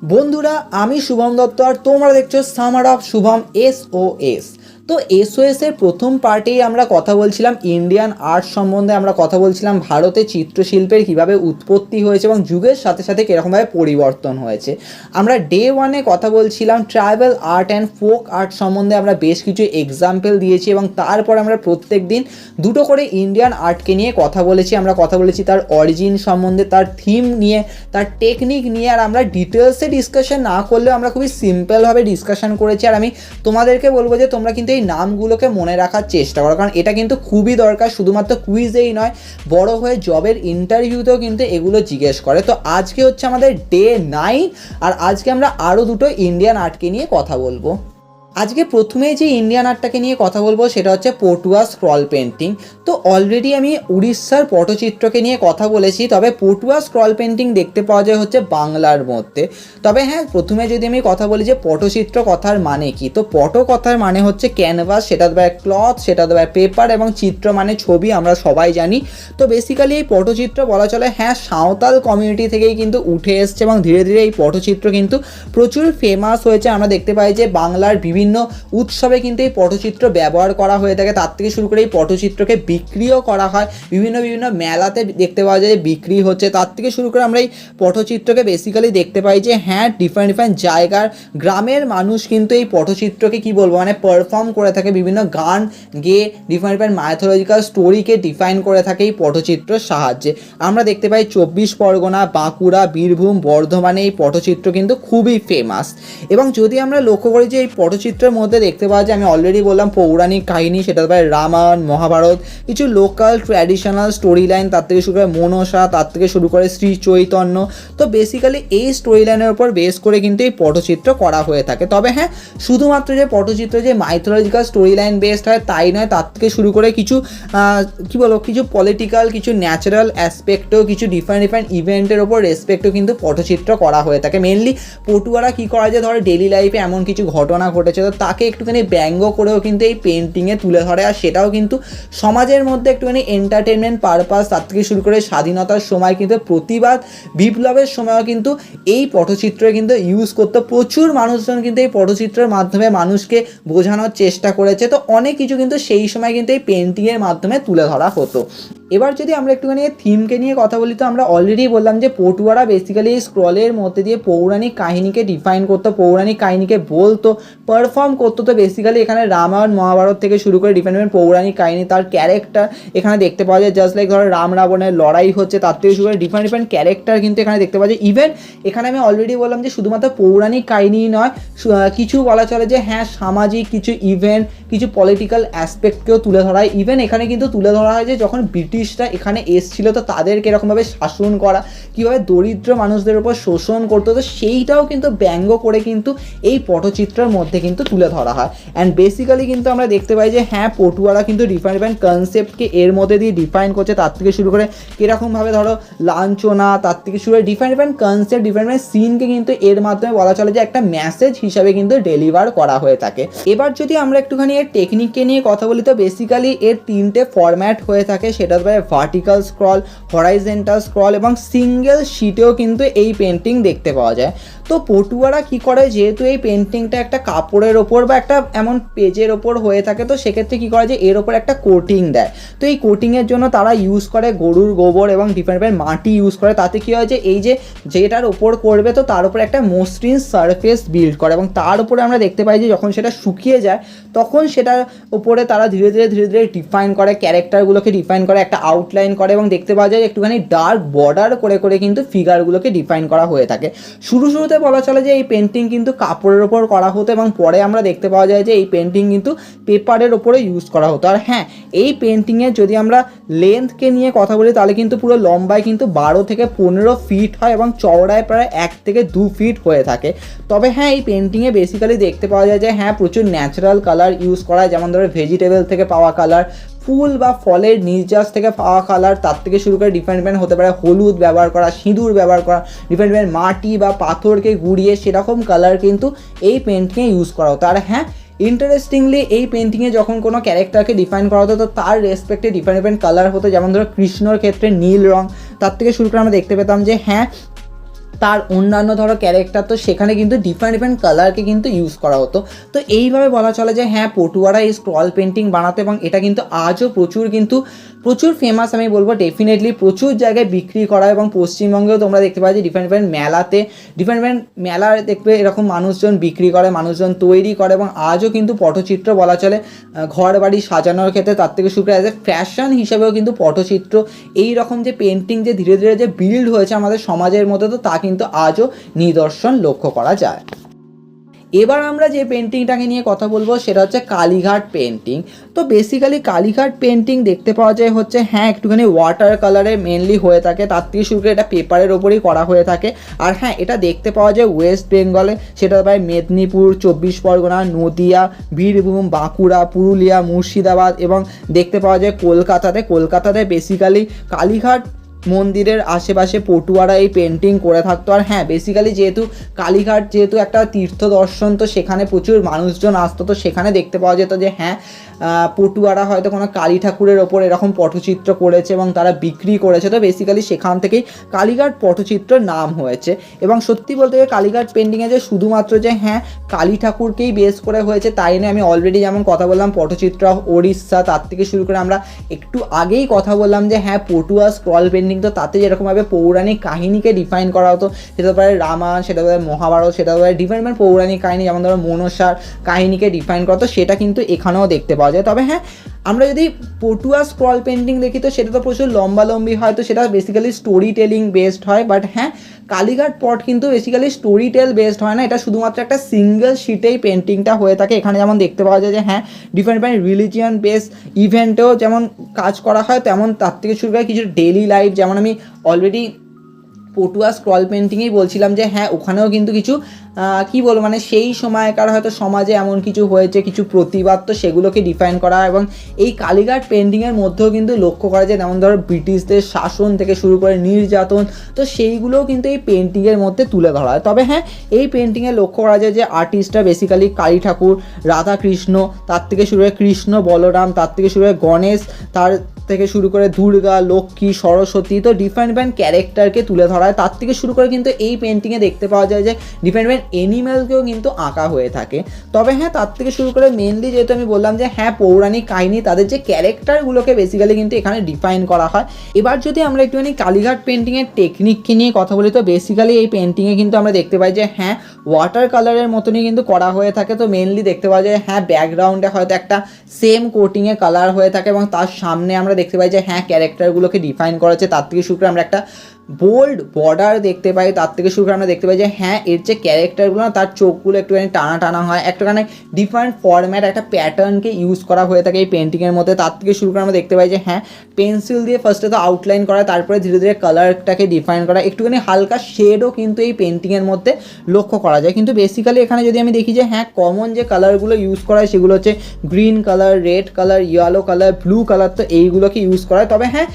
বন্ধুরা, আমি শুভম দত্ত আর তোমরা দেখছো সামার অফ শুভম SOS। তো SOS এর প্রথম পার্টেই আমরা কথা বলছিলাম ইন্ডিয়ান আর্ট সম্বন্ধে। আমরা কথা বলছিলাম ভারতে চিত্রশিল্পের কীভাবে উৎপত্তি হয়েছে এবং যুগের সাথে সাথে কীরকমভাবে পরিবর্তন হয়েছে। আমরা ডে ওয়ানে কথা বলছিলাম tribal art and folk art সম্বন্ধে। আমরা বেশ কিছু এক্সাম্পল দিয়েছি এবং তারপর আমরা প্রত্যেক দিন দুটো করে ইন্ডিয়ান আর্টকে নিয়ে কথা বলেছি। আমরা কথা বলেছি তার অরিজিন সম্বন্ধে, তার থিম নিয়ে, তার টেকনিক নিয়ে। আর আমরা ডিটেলসে ডিসকাশন না করলেও আমরা খুবই সিম্পলভাবে ডিসকাশন করেছি। আর আমি তোমাদেরকে বলবো যে তোমরা কিন্তু এই নামগুলোকে মনে রাখার চেষ্টা করো, কারণ এটা কিন্তু খুবই দরকার। শুধুমাত্র কুইজেই নয়, বড় হয়ে জবের ইন্টারভিউতেও কিন্তু এগুলো জিজ্ঞেস করে। তো আজকে হচ্ছে আমাদের ডে 9 আর আজকে আমরা আরও দুটো ইন্ডিয়ান আর্টকে নিয়ে কথা বলবো। আজকে প্রথমেই যে ইন্ডিয়ান আর্টটাকে নিয়ে কথা বলবো সেটা হচ্ছে পটুয়া স্ক্রল পেন্টিং। তো অলরেডি আমি উড়িষ্যার পটচিত্রকে নিয়ে কথা বলেছি, তবে পটুয়া স্ক্রল পেন্টিং দেখতে পাওয়া যায় হচ্ছে বাংলার মধ্যে। তবে হ্যাঁ, প্রথমে যদি আমি কথা বলি যে পটচিত্র কথার মানে কি, তো পট কথার মানে হচ্ছে ক্যানভাস, সেটা দেয় ক্লথ, সেটা দেয় পেপার, এবং চিত্র মানে ছবি, আমরা সবাই জানি। তো বেসিক্যালি এই পটচিত্র বলা চলে হ্যাঁ সাঁওতাল কমিউনিটি থেকেই কিন্তু উঠে এসছে এবং ধীরে ধীরে এই পটচিত্র কিন্তু প্রচুর ফেমাস হয়েছে। আমরা দেখতে পাই যে বাংলার বিভিন্ন উৎসবে কিন্তু এই পটচিত্র ব্যবহার করা হয়ে থাকে। তার থেকে শুরু করে এই পটচিত্রকে বিক্রিও করা হয়, বিভিন্ন মেলাতে দেখতে পাওয়া যায় বিক্রি হচ্ছে। তার থেকে শুরু করে আমরা এই পটচিত্রকে বেসিক্যালি দেখতে পাই যে হ্যাঁ ডিফারেন্ট জায়গার গ্রামের মানুষ কিন্তু এই পটচিত্রকে কি বলবো মানে পারফর্ম করে থাকে, বিভিন্ন গান গেয়ে ডিফারেন্ট মাইথোলজিক্যাল স্টোরিকে ডিফাইন করে থাকে এই পটচিত্রের সাহায্যে। আমরা দেখতে পাই 24 পরগনা, বাঁকুড়া, বীরভূম, বর্ধমানে এই পটচিত্র কিন্তু খুবই ফেমাস। এবং যদি আমরা লক্ষ্য করি যে এই পটচিত্রের মধ্যে দেখতে পাওয়া যায়, আমি অলরেডি বললাম পৌরাণিক কাহিনী, সেটা পায় রামায়ণ, মহাভারত, কিছু লোকাল ট্র্যাডিশনাল স্টোরি লাইন, তার থেকে শুরু করে মনসা, তার থেকে শুরু করে শ্রী চৈতন্য। তো বেসিক্যালি এই স্টোরি লাইনের উপর বেস করে কিন্তু এই পটচিত্র করা হয়ে থাকে। তবে হ্যাঁ, শুধুমাত্র যে পটচিত্র যে মাইথোলজিক্যাল স্টোরি লাইন বেসড হয় তাই নয়, তার থেকে শুরু করে কিছু কিছু পলিটিক্যাল, কিছু ন্যাচারাল অ্যাসপেক্টও, কিছু ডিফারেন্ট ইভেন্টের ওপর রেসপেক্টও কিন্তু পটচিত্র করা হয়ে থাকে। মেনলি পটুয়ারা কী করা যায়, ধরো ডেলি লাইফে এমন কিছু ঘটনা ঘটেছে তো তাকে একটুখানি ব্যঙ্গ করেও কিন্তু এই পেন্টিংয়ে তুলে ধরে। আর সেটাও কিন্তু সমাজের মধ্যে একটুখানি এন্টারটেনমেন্ট পারপাস, তার থেকে শুরু করে স্বাধীনতার সময় কিন্তু প্রতিবাদ, বিপ্লবের সময়ও কিন্তু এই পটচিত্রে কিন্তু ইউজ করতে প্রচুর মানুষজন কিন্তু এই পটচিত্রের মাধ্যমে মানুষকে বোঝানোর চেষ্টা করেছে। তো অনেক কিছু কিন্তু সেই সময় কিন্তু এই পেন্টিংয়ের মাধ্যমে তুলে ধরা হতো। এবার যদি আমরা একটুখানি থিমকে নিয়ে কথা বলি, তো আমরা অলরেডি বললাম যে পটুয়ারা বেসিক্যালি এই স্ক্রলের মধ্যে দিয়ে পৌরাণিক কাহিনীকে ডিফাইন করতো, পৌরাণিক কাহিনীকে বলতো, পারফর্ম করতো। তো বেসিক্যালি এখানে রামায়ণ, মহাভারত থেকে শুরু করে ডিফারেন্ট পৌরাণিক কাহিনী, তার ক্যারেক্টার এখানে দেখতে পাওয়া যায়। জাস্ট লাইক ধরো রাম রাবণের লড়াই হচ্ছে, তার থেকে শুরু করে ডিফারেন্ট ক্যারেক্টার কিন্তু এখানে দেখতে পাওয়া যায়। ইভেন এখানে আমি অলরেডি বললাম যে শুধুমাত্র পৌরাণিক কাহিনী নয়, কিছু বলা চলে যে হ্যাঁ সামাজিক কিছু ইভেন্ট, কিছু পলিটিক্যাল অ্যাসপেক্টকেও তুলে ধরা হয়। ইভেন এখানে কিন্তু তুলে ধরা হয় যে যখন ব্রিটিশরা এখানে এসেছিল তো তাদেরকে এরকমভাবে শাসন করা, কীভাবে দরিদ্র মানুষদের উপর শোষণ করতো, তো সেইটাও কিন্তু ব্যঙ্গ করে কিন্তু এই পটচিত্রের মধ্যে কিন্তু তুলে ধরা হয়। অ্যান্ড বেসিক্যালি কিন্তু আমরা দেখতে পাই যে হ্যাঁ পটুয়ারা কিন্তু ডিফারেন্ট কনসেপ্টকে এর মধ্যে দিয়ে ডিফাইন করছে। তার থেকে শুরু করে কীরকমভাবে ধরো লাঞ্ছনা, তার থেকে শুরু করে ডিফারেন্ট কনসেপ্ট, ডিফারেন্ট সিনকে কিন্তু এর মাধ্যমে বলা চলে যে একটা মেসেজ হিসাবে কিন্তু ডেলিভার করা হয়ে থাকে। এবার যদি আমরা একটুখানি এর টেকনিককে নিয়ে কথা বলি, তো বেসিক্যালি এর 3টে ফরম্যাট হয়ে থাকে। সেটা হচ্ছে ভার্টিক্যাল স্ক্রল, হরাইজেন্টাল স্ক্রল এবং সিঙ্গেল শিটেও কিন্তু এই পেন্টিং দেখতে পাওয়া যায়। তো পটুয়ারা কী করে, যেহেতু এই পেন্টিংটা একটা কাপড়ের ওপর বা একটা এমন পেজের ওপর হয়ে থাকে, তো সেক্ষেত্রে কী করে যে এর ওপর একটা কোটিং দেয়। তো এই কোটিংয়ের জন্য তারা ইউজ করে গরুর গোবর এবং ডিফারেন্ট মাটি ইউজ করে। তাতে কী হয় যে এই যে যেটার ওপর করবে তো তার উপরে একটা মসৃণ সারফেস বিল্ড করে, এবং তার উপরে আমরা দেখতে পাই যে যখন সেটা শুকিয়ে যায় তখন সেটার উপরে তারা ধীরে ধীরে ডিফাইন করে, ক্যারেক্টারগুলোকে ডিফাইন করে, একটা আউটলাইন করে, এবং দেখতে পাওয়া যায় একটুখানি ডার্ক বর্ডার করে কিন্তু ফিগারগুলোকে ডিফাইন করা হয়ে থাকে। শুরুতে বলা চলে যে এই পেন্টিং কিন্তু কাপড়ের ওপর করা হতো, এবং পরে আমরা দেখতে পাওয়া যায় যে এই পেন্টিং কিন্তু পেপারের ওপরে ইউজ করা হতো। আর হ্যাঁ, এই পেন্টিংয়ের যদি আমরা লেন্থকে নিয়ে কথা বলি তাহলে কিন্তু পুরো লম্বায় কিন্তু 12 থেকে 15 ফিট হয় এবং চওড়ায় প্রায় 1 থেকে 2 ফিট হয়ে থাকে। তবে হ্যাঁ, এই পেন্টিংয়ে বেসিক্যালি দেখতে পাওয়া যায় যে হ্যাঁ প্রচুর ন্যাচারাল কালার ইউজ করা হয়, যেমন ধরো ভেজিটেবল থেকে পাওয়া কালার, ফুল বা ফলের নির্যাস থেকে পাওয়া কালার, তার থেকে শুরু করে ডিফারেন্ট হতে পারে হলুদ ব্যবহার করা, সিঁদুর ব্যবহার করা, ডিফারেন্ট মাটি বা পাথরকে গুঁড়িয়ে সেরকম কালার কিন্তু এই পেন্টিংয়ে ইউজ করা হতো। আর হ্যাঁ, ইন্টারেস্টিংলি এই পেন্টিংয়ে যখন কোনো ক্যারেক্টারকে ডিফাইন করা হতো তো তার রেসপেক্টে ডিফারেন্ট কালার হতো। যেমন ধরো কৃষ্ণর ক্ষেত্রে নীল রং, তার থেকে শুরু করে আমরা দেখতে পেতাম যে হ্যাঁ তার অন্যান্য ধরো ক্যারেক্টার, তো সেখানে কিন্তু ডিফারেন্ট কালারকে কিন্তু ইউজ করা হতো। তো এইভাবে বলা চলে যে হ্যাঁ পটুয়ারা এই স্ক্রল পেন্টিং বানাতো এবং এটা কিন্তু আজও প্রচুর ফেমাস। আমি বলবো ডেফিনেটলি প্রচুর জায়গায় বিক্রি করা, এবং পশ্চিমবঙ্গেও তোমরা দেখতে পাচ্ছ ডিফারেন্ট মেলাতে মেলা দেখবে এরকম মানুষজন বিক্রি করে, মানুষজন তৈরি করে, এবং আজও কিন্তু পটচিত্র বলা চলে ঘর বাড়ি সাজানোর ক্ষেত্রে তার থেকে শুরু করে অ্যাজ এ ফ্যাশন হিসেবেও কিন্তু পটচিত্র এই রকম যে পেন্টিং যে ধীরে ধীরে যে বিল্ড হয়েছে আমাদের সমাজের মধ্যে, তো তা কিন্তু আজও নিদর্শন লক্ষ্য করা যায়। এবার আমরা যে পেন্টিংটাকে নিয়ে কথা বলবো সেটা হচ্ছে কালীঘাট পেন্টিং। তো বেসিক্যালি কালীঘাট পেন্টিং দেখতে পাওয়া যায় হচ্ছে হ্যাঁ একটুখানি ওয়াটার কালারে মেনলি হয়ে থাকে, তার থেকে শুরু করে এটা পেপারের ওপরেই করা হয়ে থাকে। আর হ্যাঁ এটা দেখতে পাওয়া যায় ওয়েস্ট বেঙ্গলে, সেটা প্রায় মেদিনীপুর, 24 পরগনা, নদিয়া, বীরভূম, বাঁকুড়া, পুরুলিয়া, মুর্শিদাবাদ, এবং দেখতে পাওয়া যায় কলকাতাতে বেসিক্যালি কালীঘাট মন্দিরের আশেপাশে পটুয়ারা এই পেন্টিং করে থাকতো। আর হ্যাঁ বেসিক্যালি যেহেতু কালীঘাট যেহেতু একটা তীর্থ দর্শন, তো সেখানে প্রচুর মানুষজন আসতো, তো সেখানে দেখতে পাওয়া যেত যে হ্যাঁ পটুয়ারা হয়তো কোনো কালী ঠাকুরের ওপর এরকম পটচিত্র করেছে এবং তারা বিক্রি করেছে। তো বেসিক্যালি সেখান থেকেই কালীঘাট পটচিত্রের নাম হয়েছে। এবং সত্যি বলতে গেলে কালীঘাট পেন্টিংয়ে যে শুধুমাত্র যে হ্যাঁ কালী ঠাকুরকেই বেস করে হয়েছে তাই নয়, আমি অলরেডি যেমন কথা বললাম পটচিত্র অফ ওড়িশা, তার থেকে শুরু করে আমরা একটু আগেই কথা বললাম যে হ্যাঁ পটুয়া স্ক্রল পেন্টিং, তো তাতে যেরকমভাবে পৌরাণিক কাহিনীকে ডিফাইন করা হতো, সেটা পারে রামায়ণ, সেটা পারে মহাভারত, সেটা পারে ডিফারেন্ট পৌরাণিক কাহিনী, যেমন ধরো মনসার কাহিনীকে ডিফাইন করা, তো সেটা কিন্তু এখানেও দেখতে পাওয়া যায়। তবে হ্যাঁ আমরা যদি পটুয়া স্ক্রল পেন্টিং দেখি তো সেটা তো প্রচুর লম্বি হয়, তো সেটা বেসিক্যালি স্টোরি টেলিং বেসড হয়। বাট হ্যাঁ কালীঘাট পট কিন্তু বেসিক্যালি স্টোরি টেল বেসড হয় না, এটা শুধুমাত্র একটা সিঙ্গেল শিটেই পেন্টিংটা হয়ে থাকে। এখানে যেমন দেখতে পাওয়া যায় যে হ্যাঁ ডিফারেন্ট রিলিজিয়ান বেস ইভেন্টেও যেমন কাজ করা হয়, তেমন তার থেকে শুরু করে কিছু ডেইলি লাইফ, যেমন আমি অলরেডি পটুয়া স্ক্রল পেন্টিংয়েই বলছিলাম যে হ্যাঁ ওখানেও কিন্তু কিছু কী বলবো মানে সেই সময়কার হয়তো সমাজে এমন কিছু হয়েছে, কিছু প্রতিবাদ, তো সেগুলোকে ডিফাইন করা। এবং এই কালীঘাট পেন্টিংয়ের মধ্যেও কিন্তু লক্ষ্য করা যায়, যেমন ধরো ব্রিটিশদের শাসন থেকে শুরু করে নির্যাতন, তো সেইগুলোও কিন্তু এই পেন্টিংয়ের মধ্যে তুলে ধরা হয়। তবে হ্যাঁ এই পেন্টিংয়ে লক্ষ্য করা যায় যে আর্টিস্টরা বেসিক্যালি কালী ঠাকুর, রাধা কৃষ্ণ, তার থেকে শুরু করে কৃষ্ণ বলরাম, তার থেকে শুরু করে গণেশ, তার থেকে শুরু করে দুর্গা, লক্ষ্মী, সরস্বতী, তো ডিফারেন্ট ক্যারেক্টারকে তুলে ধরা হয়। তার থেকে শুরু করে কিন্তু এই পেন্টিংয়ে দেখতে পাওয়া যায় যে ডিফারেন্ট অ্যানিম্যালকেও কিন্তু আঁকা হয়ে থাকে। তবে হ্যাঁ তার থেকে শুরু করে মেনলি যেহেতু আমি বললাম যে হ্যাঁ পৌরাণিক কাহিনী, তাদের যে ক্যারেক্টারগুলোকে বেসিক্যালি কিন্তু এখানে ডিফাইন করা হয়। এবার যদি আমরা একটুখানি কালীঘাট পেন্টিংয়ের টেকনিককে নিয়ে কথা বলি, তো বেসিক্যালি এই পেন্টিংয়ে কিন্তু আমরা দেখতে পাই যে হ্যাঁ ওয়াটার কালারের মতনই কিন্তু করা হয়ে থাকে। তো মেনলি দেখতে পাওয়া যায় হ্যাঁ ব্যাকগ্রাউন্ডে হয়তো একটা সেম কোটিংয়ে কালার হয়ে থাকে, এবং তার সামনে আমরা দেখতে পাই যে হ্যাঁ ক্যারেক্টারগুলোকে ডিফাইন করা হচ্ছে। তার থেকে শুরু করে আমরা একটা বোল্ড বর্ডার দেখতে পাই, তার থেকে শুরু করে আমরা দেখতে পাই যে হ্যাঁ এর যে ক্যারেক্টারগুলো তার চোখগুলো একটুখানি টানা হয়, একটুখানি ডিফারেন্ট ফরম্যাট একটা প্যাটার্নকে ইউজ করা হয়ে থাকে এই পেন্টিংয়ের মধ্যে। তার থেকে শুরু করে আমরা দেখতে পাই যে হ্যাঁ পেন্সিল দিয়ে ফার্স্টে তো আউটলাইন করা, তারপরে ধীরে ধীরে কালারটাকে ডিফাইন করা, একটুখানি হালকা শেডও কিন্তু এই পেন্টিংয়ের মধ্যে লক্ষ্য করা যায়। কিন্তু বেসিক্যালি এখানে যদি আমি দেখি যে হ্যাঁ কমন যে কালারগুলো ইউজ করা হয় সেগুলো হচ্ছে green colour, red colour, yellow colour, blue colour, তো এইগুলোকে ইউজ করা হয়। তবে হ্যাঁ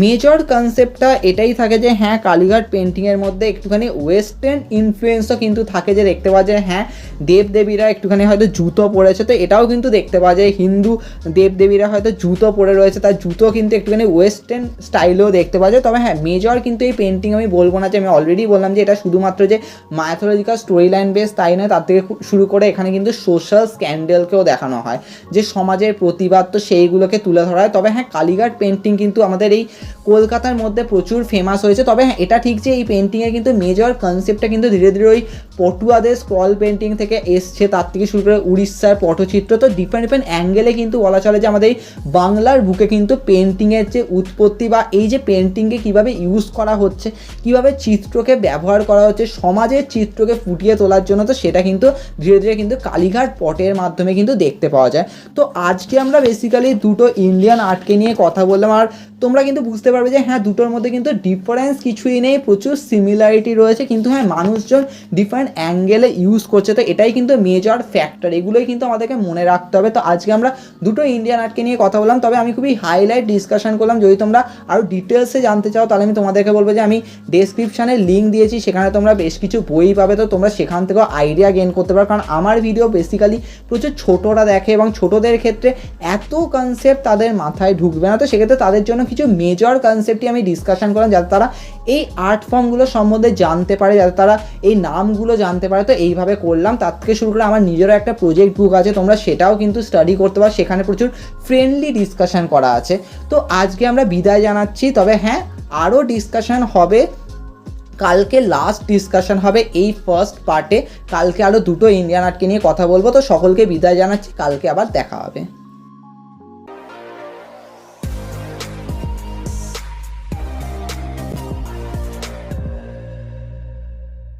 মেজর কনসেপ্টটা এটাই থাকে যে হ্যাঁ কালীঘাট পেন্টিংয়ের মধ্যে একটুখানি ওয়েস্টার্ন ইনফ্লুয়েন্সও কিন্তু থাকে, যে দেখতে পাওয়া যায় হ্যাঁ দেবদেবীরা একটুখানি হয়তো জুতো পরেছে, তো এটাও কিন্তু দেখতে পাওয়া যায় হিন্দু দেবদেবীরা হয়তো জুতো পরে রয়েছে, তার জুতো কিন্তু একটুখানি ওয়েস্টার্ন স্টাইলেও দেখতে পাওয়া যায়। তবে হ্যাঁ মেজর কিন্তু এই পেন্টিং আমি বলবো না যে, আমি অলরেডি বললাম যে এটা শুধুমাত্র যে মাইথোলজিক্যাল স্টোরি লাইন বেস তাই নয়, তার থেকে শুরু করে এখানে কিন্তু সোশ্যাল স্ক্যান্ডেলকেও দেখানো হয়, যে সমাজের প্রতিবাদ, তো সেইগুলোকে তুলে ধরা হয়। তবে হ্যাঁ কালীঘাট পেন্টিং কিন্তু আমাদের এই কলকাতার মধ্যে প্রচুর ফেমাস হয়েছে। তবে হ্যাঁ এটা ঠিক যে এই পেন্টিংয়ের কিন্তু মেজর কনসেপ্টটা কিন্তু ধীরে ধীরে ওই পটুয়াদের স্ক্রল পেন্টিং থেকে এসছে, তার থেকে শুরু করে উড়িষ্যার পটচিত্র, তো ডিফারেন্ট অ্যাঙ্গেলে কিন্তু বলা চলে যে আমাদের এই বাংলার বুকে কিন্তু পেন্টিংয়ের যে উৎপত্তি বা এই যে পেন্টিংকে কীভাবে ইউজ করা হচ্ছে, কীভাবে চিত্রকে ব্যবহার করা হচ্ছে সমাজের চিত্রকে ফুটিয়ে তোলার জন্য, তো সেটা কিন্তু ধীরে ধীরে কিন্তু কালীঘাট পটের মাধ্যমে কিন্তু দেখতে পাওয়া যায়। তো আজকে আমরা বেসিক্যালি দুটো ইন্ডিয়ান আর্টকে নিয়ে কথা বললাম, আর তোমরা কিন্তু বুঝতে পারবে যে হ্যাঁ দুটোর মধ্যে কিন্তু ডিফারেন্স কিছুই নেই, প্রচুর সিমিলারিটি রয়েছে, কিন্তু হ্যাঁ মানুষজন ডিফারেন্ট অ্যাঙ্গেলে ইউজ করছে, তো এটাই কিন্তু মেজর ফ্যাক্টর, এগুলোই কিন্তু আমাদেরকে মনে রাখতে হবে। তো আজকে আমরা দুটো ইন্ডিয়ান আর্টকে নিয়ে কথা বললাম, তবে আমি খুবই হাইলাইট ডিসকাশন করলাম। যদি তোমরা আরও ডিটেলসে জানতে চাও তাহলে আমি তোমাদেরকে বলবো যে আমি ডেসক্রিপশানে লিঙ্ক দিয়েছি, সেখানে তোমরা বেশ কিছু বই পাবে, তো তোমরা সেখান থেকেও আইডিয়া গেইন করতে পারো। কারণ আমার ভিডিও বেসিক্যালি প্রচুর ছোটরা দেখে এবং ছোটদের ক্ষেত্রে এত কনসেপ্ট তাদের মাথায় ঢুকবে না, তো সেক্ষেত্রে তাদের জন্য কিছু মেজর কনসেপ্টই আমি ডিসকাশন করলাম, যাতে তারা এই আর্ট ফর্মগুলো সম্বন্ধে জানতে পারে, যাতে তারা এই নামগুলো জানতে পারে। তো এইভাবে করলাম। তার থেকে শুরু করে আমার নিজেরও একটা প্রজেক্ট বুক আছে, তোমরা সেটাও কিন্তু স্টাডি করতে পারো, সেখানে প্রচুর ফ্রেন্ডলি ডিসকাশন করা আছে। তো আজকে আমরা বিদায় জানাচ্ছি, তবে হ্যাঁ আরও ডিসকাশন হবে। কালকে লাস্ট ডিসকাশন হবে এই ফার্স্ট পার্টে, কালকে আরও দুটো ইন্ডিয়ান আর্টকে নিয়ে কথা বলবো। তো সকলকে বিদায় জানাচ্ছি, কালকে আবার দেখা হবে।